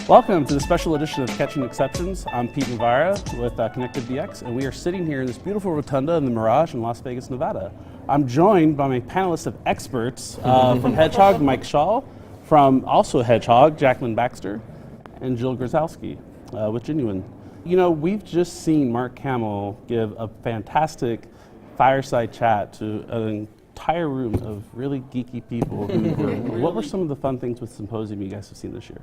Welcome to the special edition of Catching Exceptions. I'm Pete Navarra with Connective DX, and we are sitting here in this beautiful rotunda in the Mirage in Las Vegas, Nevada. I'm joined by my panelist of experts from Hedgehog, Mike Shaw, from also Hedgehog, Jacqueline Baxter, and Jill Grozalsky with Genuine. You know, we've just seen Mark Hamill give a fantastic fireside chat to an entire room of really geeky people. What were some of the fun things with Symposium you guys have seen this year?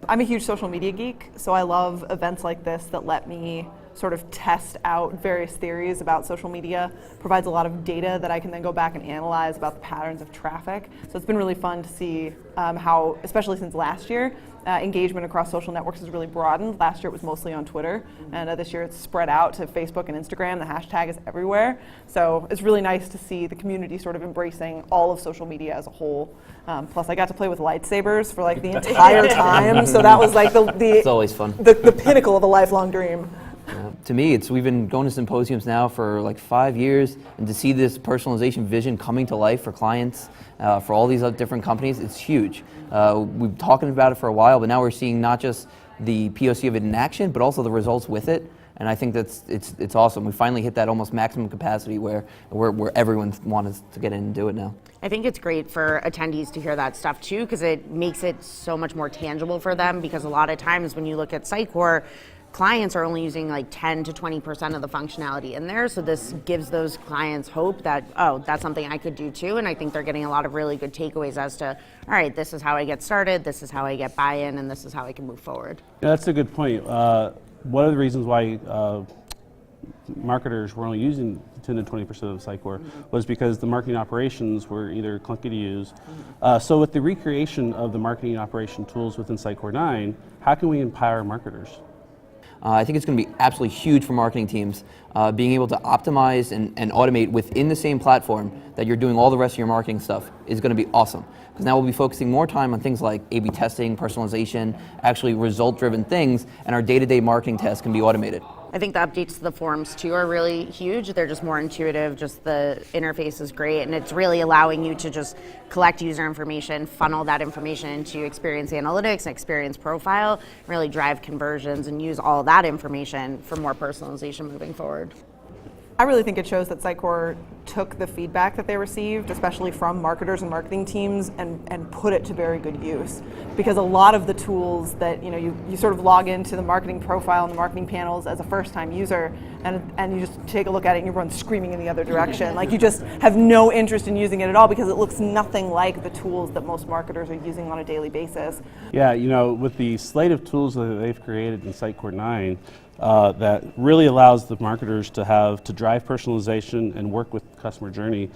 I'm a huge social media geek, so I love events like this that let me sort of test out various theories about social media. Provides a lot of data that I can then go back and analyze about the patterns of traffic. So it's been really fun to see how, especially since last year, engagement across social networks has really broadened. Last year it was mostly on Twitter, and this year it's spread out to Facebook and Instagram. The hashtag is everywhere. So it's really nice to see the community sort of embracing all of social media as a whole. Plus I got to play with lightsabers for like the entire time, so that was like it's always fun. The pinnacle of a lifelong dream. To me, we've been going to symposiums now for like 5 years, and to see this personalization vision coming to life for clients, for all these different companies, it's huge. We've been talking about it for a while, but now we're seeing not just the POC of it in action, but also the results with it. And I think it's awesome. We finally hit that almost maximum capacity where everyone wants to get in and do it now. I think it's great for attendees to hear that stuff too, because it makes it so much more tangible for them, because a lot of times when you look at Sitecore, clients are only using like 10 to 20% of the functionality in there, so this gives those clients hope that, oh, that's something I could do too, and I think they're getting a lot of really good takeaways as to, all right, this is how I get started, this is how I get buy-in, and this is how I can move forward. Yeah, that's a good point. One of the reasons why marketers were only using 10 to 20% of Sitecore was because the marketing operations were either clunky to use. So with the recreation of the marketing operation tools within Sitecore 9, how can we empower marketers? I think it's going to be absolutely huge for marketing teams. Being able to optimize and automate within the same platform that you're doing all the rest of your marketing stuff is going to be awesome. Because now we'll be focusing more time on things like A/B testing, personalization, actually result-driven things, and our day-to-day marketing tasks can be automated. I think the updates to the forms too are really huge. They're just more intuitive, just the interface is great, and it's really allowing you to just collect user information, funnel that information into experience analytics and experience profile, really drive conversions and use all that information for more personalization moving forward. I really think it shows that Sitecore took the feedback that they received, especially from marketers and marketing teams, and put it to very good use. Because a lot of the tools that you sort of log into the marketing profile and the marketing panels as a first-time user, and you just take a look at it and you run screaming in the other direction. Like you just have no interest in using it at all because it looks nothing like the tools that most marketers are using on a daily basis. Yeah, with the slate of tools that they've created in Sitecore 9, that really allows the marketers to drive personalization and work with customer journey.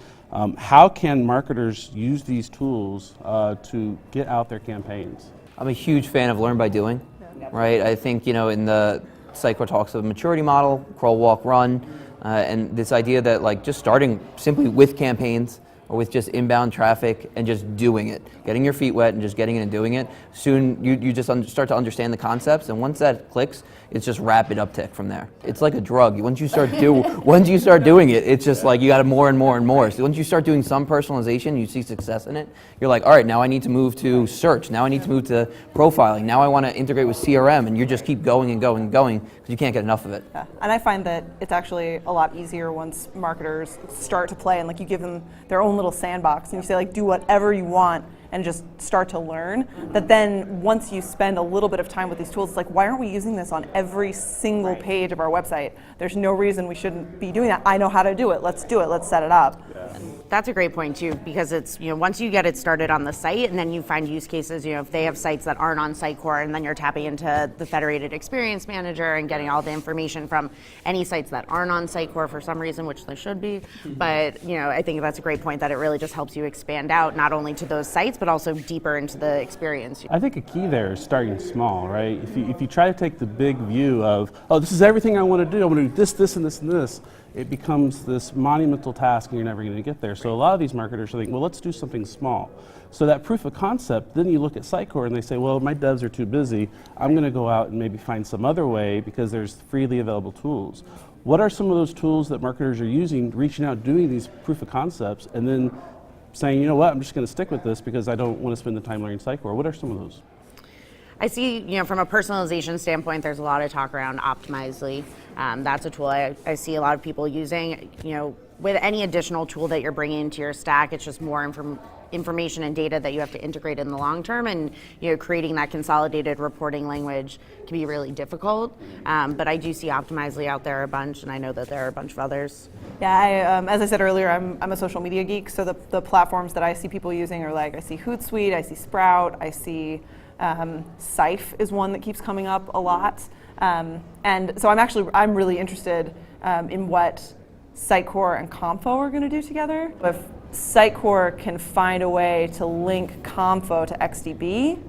How can marketers use these tools to get out their campaigns? I'm a huge fan of learn by doing, right? I think, in the Sitecore talks of a maturity model, crawl, walk, run, and this idea that like just starting simply with campaigns or with just inbound traffic and just doing it, getting your feet wet and just getting in and doing it. Soon you just start to understand the concepts, and once that clicks, it's just rapid uptick from there. It's like a drug. Once you start doing it, it's just like you got more and more and more. So once you start doing some personalization, you see success in it, you're like, all right, now I need to move to search. Now I need to move to profiling. Now I want to integrate with CRM, and you just keep going and going and going because you can't get enough of it. Yeah. And I find that it's actually a lot easier once marketers start to play and like you give them their own little sandbox and you say like do whatever you want and just start to learn, that then once you spend a little bit of time with these tools, it's like, why aren't we using this on every single page of our website? There's no reason we shouldn't be doing that. I know how to do it. Let's do it. Let's set it up. Yeah. That's a great point too, because it's, once you get it started on the site and then you find use cases, if they have sites that aren't on Sitecore, and then you're tapping into the federated experience manager and getting all the information from any sites that aren't on Sitecore for some reason, which they should be. But, I think that's a great point that it really just helps you expand out not only to those sites, but also deeper into the experience. I think a key there is starting small, right? If you try to take the big view of, oh, this is everything I want to do, I'm going to do this, this, and this, and this, it becomes this monumental task and you're never going to get there. So a lot of these marketers are thinking, well, let's do something small. So that proof of concept, then you look at Sitecore and they say, well, my devs are too busy. I'm going to go out and maybe find some other way because there's freely available tools. What are some of those tools that marketers are using, reaching out, doing these proof of concepts, and then saying, you know what, I'm just going to stick with this because I don't want to spend the time learning Sitecore? What are some of those? I see, from a personalization standpoint, there's a lot of talk around Optimizely. That's a tool I see a lot of people using. With any additional tool that you're bringing into your stack, it's just more information and data that you have to integrate in the long term, and creating that consolidated reporting language can be really difficult. But I do see Optimizely out there a bunch, and I know that there are a bunch of others. Yeah, as I said earlier, I'm a social media geek, so the platforms that I see people using are I see Hootsuite, I see Sprout, I see Sife is one that keeps coming up a lot. And so I'm really interested in what Sitecore and Comfo are going to do together. If Sitecore can find a way to link Comfo to XDB,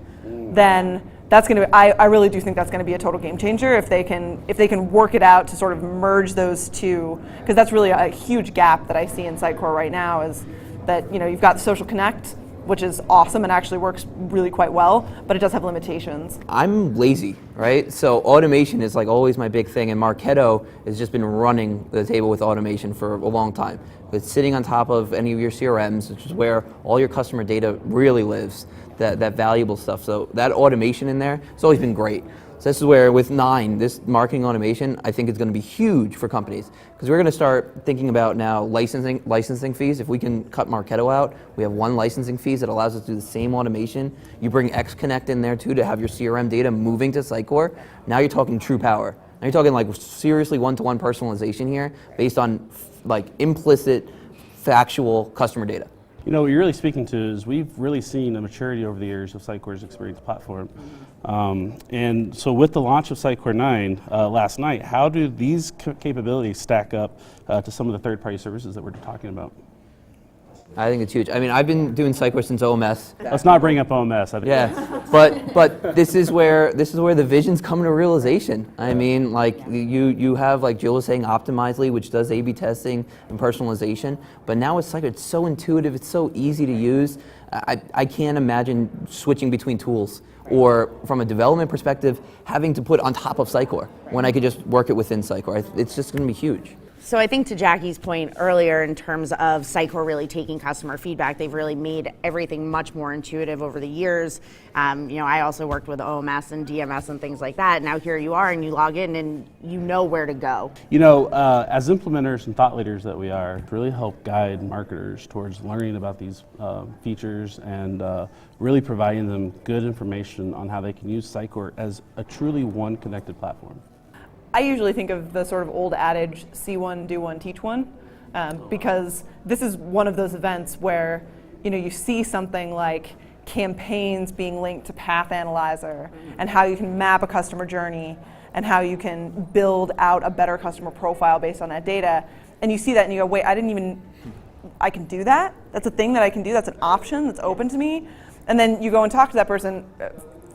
then that's going to be, I really do think that's going to be a total game changer if they can work it out to sort of merge those two, because that's really a huge gap that I see in Sitecore right now, is that you've got the Social Connect, which is awesome and actually works really quite well, but it does have limitations. I'm lazy, right? So automation is always my big thing, and Marketo has just been running the table with automation for a long time. It's sitting on top of any of your CRMs, which is where all your customer data really lives, that valuable stuff. So that automation in there, it's always been great. So this is where with 9, this marketing automation, I think is going to be huge for companies, because we're going to start thinking about now licensing fees. If we can cut Marketo out, we have one licensing fees that allows us to do the same automation. You bring XConnect in there too to have your CRM data moving to Sitecore. Now you're talking true power. Now you're talking seriously one-to-one personalization here based on implicit factual customer data. What you're really speaking to is we've really seen a maturity over the years of Sitecore's experience platform. And so with the launch of Sitecore 9 last night, how do these capabilities stack up to some of the third-party services that we're talking about? I think it's huge. I mean, I've been doing Sitecore since OMS. Let's not bring up OMS. Yeah, but this is where the vision's coming to realization. I mean, you have Jill was saying Optimizely, which does A/B testing and personalization. But now it's it's so intuitive, it's so easy to use. I can't imagine switching between tools, or from a development perspective, having to put on top of Sitecore when I could just work it within Sitecore. It's just going to be huge. So I think to Jackie's point earlier, in terms of Sitecore really taking customer feedback, they've really made everything much more intuitive over the years. I also worked with OMS and DMS and things like that. Now here you are, and you log in and you know where to go. As implementers and thought leaders that we are, to really help guide marketers towards learning about these features and really providing them good information on how they can use Sitecore as a truly one connected platform. I usually think of the sort of old adage, see one, do one, teach one, because this is one of those events where you see something like campaigns being linked to Path Analyzer, and how you can map a customer journey, and how you can build out a better customer profile based on that data. And you see that and you go, wait, I can do that? That's a thing that I can do, that's an option that's open to me. And then you go and talk to that person.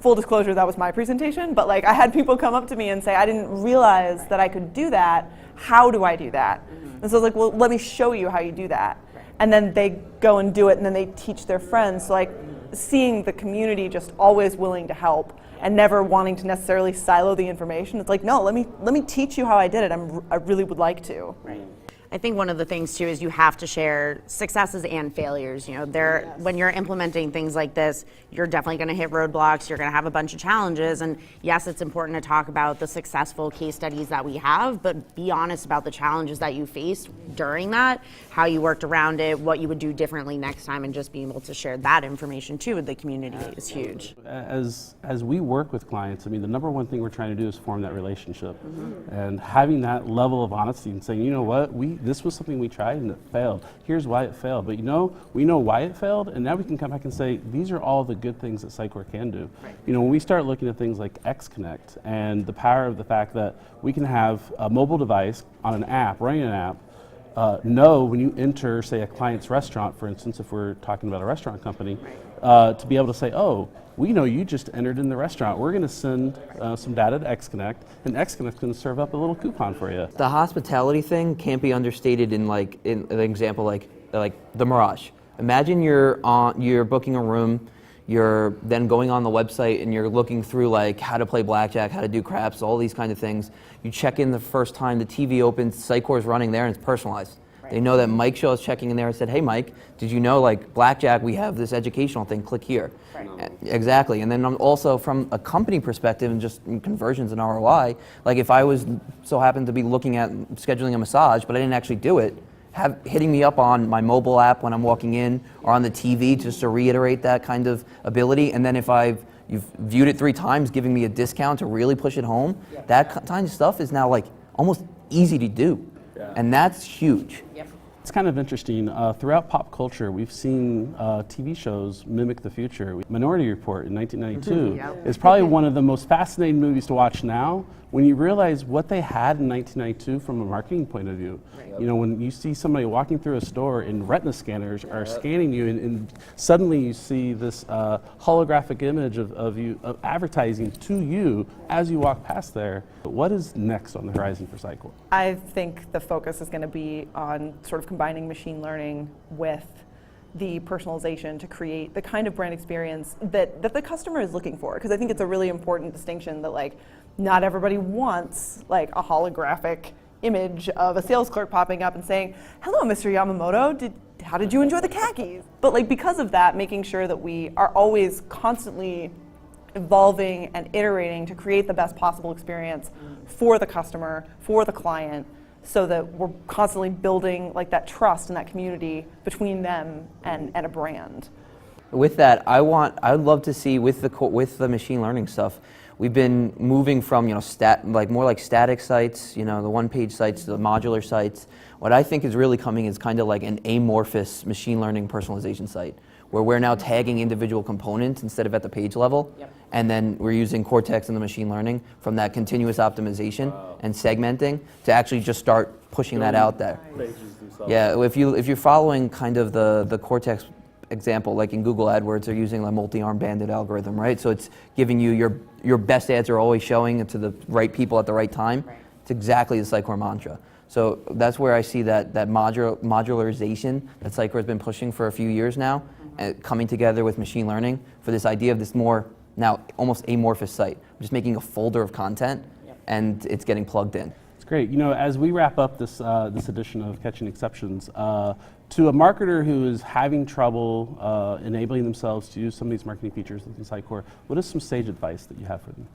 Full disclosure, that was my presentation, but I had people come up to me and say, I didn't realize that I could do that. How do I do that? And so I was well, let me show you how you do that. And then they go and do it, and then they teach their friends. So seeing the community just always willing to help and never wanting to necessarily silo the information. It's no, let me teach you how I did it. I really would like to. Right. I think one of the things too is you have to share successes and failures. When you're implementing things like this, you're definitely going to hit roadblocks. You're going to have a bunch of challenges, and yes, it's important to talk about the successful case studies that we have, but be honest about the challenges that you faced during that, how you worked around it, what you would do differently next time, and just being able to share that information too with the community is huge. As we work with clients, the number one thing we're trying to do is form that relationship, and having that level of honesty and saying, you know what, this was something we tried and it failed. Here's why it failed. But we know why it failed, and now we can come back and say, these are all the good things that Sitecore can do. Right. When we start looking at things like XConnect and the power of the fact that we can have a mobile device on an app, running an app, know when you enter, say, a client's restaurant, for instance, if we're talking about a restaurant company, to be able to say, oh, we know you just entered in the restaurant. We're going to send some data to XConnect, and XConnect's going to serve up a little coupon for you. The hospitality thing can't be understated in an example like the Mirage. Imagine you're booking a room, you're then going on the website and you're looking through how to play blackjack, how to do craps, all these kind of things. You check in the first time the TV opens, Sitecore's running there, and it's personalized. They know that Mike Shaw is checking in there and said, hey Mike, did you know like Blackjack, we have this educational thing, click here. Exactly, and then also from a company perspective and just conversions and ROI, like if I was so happened to be looking at scheduling a massage, but I didn't actually do it, hitting me up on my mobile app when I'm walking in or on the TV just to reiterate that kind of ability, and then if you've viewed it 3 times, giving me a discount to really push it home, that kind of stuff is now like almost easy to do, and that's huge. It's kind of interesting. Throughout pop culture, we've seen TV shows mimic the future. Minority Report in 1992 is probably one of the most fascinating movies to watch now when you realize what they had in 1992 from a marketing point of view. You know, when you see somebody walking through a store and retina scanners are scanning you, and suddenly you see this holographic image of advertising to you as you walk past there. What is next on the horizon for Sitecore? I think the focus is going to be on sort of combining machine learning with the personalization to create the kind of brand experience that the customer is looking for. Because I think it's a really important distinction that like not everybody wants like a holographic image of a sales clerk popping up and saying, hello, Mr. Yamamoto, how did you enjoy the khakis? But like because of that, making sure that we are always constantly evolving and iterating to create the best possible experience for the customer, for the client, so that we're constantly building like that trust and that community between them and a brand. With that, I'd love to see with the machine learning stuff, we've been moving from more like static sites, the one-page sites to the modular sites. What I think is really coming is kind of like an amorphous machine learning personalization site, where we're now tagging individual components instead of at the page level, and then we're using Cortex and the machine learning from that continuous optimization and segmenting to actually just start pushing that out there. Yeah, if you're following kind of the Cortex example, like in Google AdWords, they're using a multi-arm bandit algorithm, right? So it's giving you your best ads are always showing it to the right people at the right time. It's exactly the Sitecore mantra. So that's where I see that modularization that Sitecore has been pushing for a few years now, coming together with machine learning for this idea of this more now almost amorphous site. I'm just making a folder of content, and it's getting plugged in. It's great. As we wrap up this edition of Catching Exceptions, to a marketer who is having trouble enabling themselves to use some of these marketing features within Sitecore, what is some sage advice that you have for them?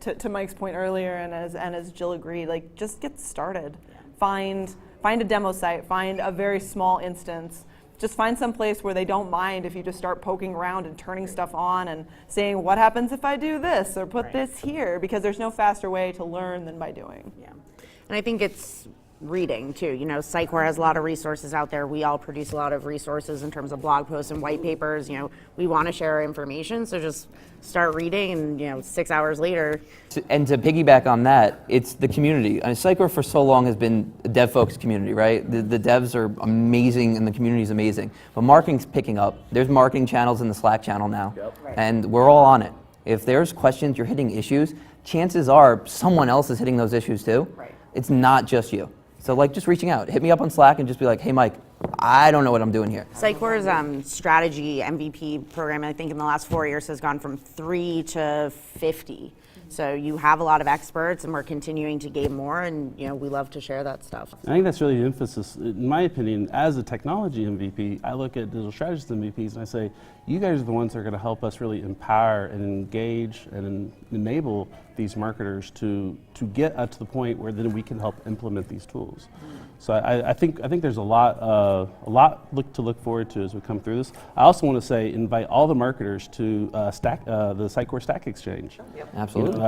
To Mike's point earlier, and as Jill agreed, like just get started. Find a demo site. Find a very small instance. Just find some place where they don't mind if you just start poking around and turning stuff on and saying, what happens if I do this or put this here? Because there's no faster way to learn than by doing. And I think it's reading too. Sitecore has a lot of resources out there. We all produce a lot of resources in terms of blog posts and white papers. We want to share our information, so just start reading, and 6 hours later. And to piggyback on that, it's the community. Sitecore for so long has been a dev-focused community, right? The devs are amazing and the community is amazing. But marketing's picking up. There's marketing channels in the Slack channel now, and we're all on it. If there's questions, you're hitting issues, chances are someone else is hitting those issues too. It's not just you. So just reaching out. Hit me up on Slack and just be like, hey Mike, I don't know what I'm doing here. Sitecore's strategy MVP program, I think in the last 4 years, has gone from 3 to 50. So you have a lot of experts, and we're continuing to gain more, and we love to share that stuff. I think that's really the emphasis, in my opinion. As a technology MVP, I look at digital strategist MVPs and I say, you guys are the ones that are going to help us really empower and engage and enable these marketers to get up to the point where then we can help implement these tools. So I think there's a lot to look forward to as we come through this. I also want to say, invite all the marketers to the Sitecore Stack Exchange. Absolutely.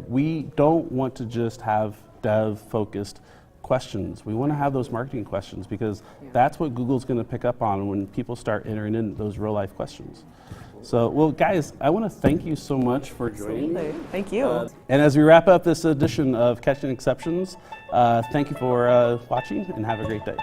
We don't want to just have dev-focused questions. We want to have those marketing questions, because that's what Google's going to pick up on when people start entering in those real-life questions. So, well, guys, I want to thank you so much for joining me. Thank you. And as we wrap up this edition of Catching Exceptions, thank you for watching, and have a great day.